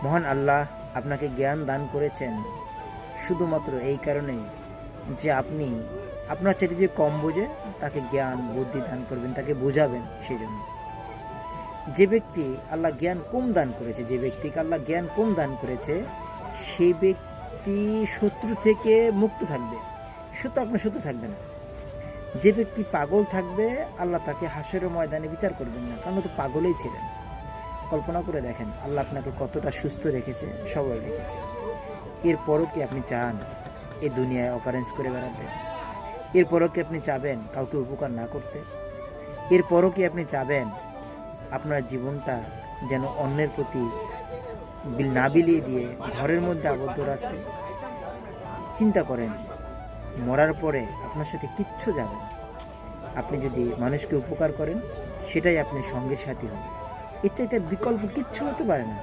মহান আল্লাহ আপনাকে জ্ঞান দান করেছেন শুধুমাত্র এই কারণেই যে আপনি আপনার চাইতে যে কম বোঝে তাকে জ্ঞান বুদ্ধি দান করবেন, তাকে বোঝাবেন। সেই জন্য যে ব্যক্তি আল্লাহ জ্ঞান কম দান করেছে, যে ব্যক্তিকে আল্লাহ জ্ঞান কম দান করেছে, সেই ব্যক্তি শত্রু থেকে মুক্ত থাকবে, শত্রু আপনার শত্রু থাকবে না। যে ব্যক্তি পাগল থাকবে আল্লাহ তাকে হাসরের ময়দানে বিচার করবেন না, কারণ তো পাগলেই ছিলেন। কল্পনা করে দেখেন আল্লাহ আপনাকে কতটা সুস্থ রেখেছে, সবল রেখেছে। এরপরও কি আপনি চান এই দুনিয়ায় অকারেন্স করে বেড়াতে? এরপরও কি আপনি চাবেন কাউকে উপকার না করতে? এরপরও কি আপনি চাবেন আপনার জীবনটা যেন অন্যের প্রতি না বিলিয়ে দিয়ে ঘরের মধ্যে আবদ্ধ রাখতে? চিন্তা করেন, মরার পরে আপনার সাথে কিচ্ছু যাবে না। আপনি যদি মানুষকে উপকার করেন সেটাই আপনার সঙ্গের সাথী হবে। এর চাইতে বিকল্প কিচ্ছু হতে পারে না।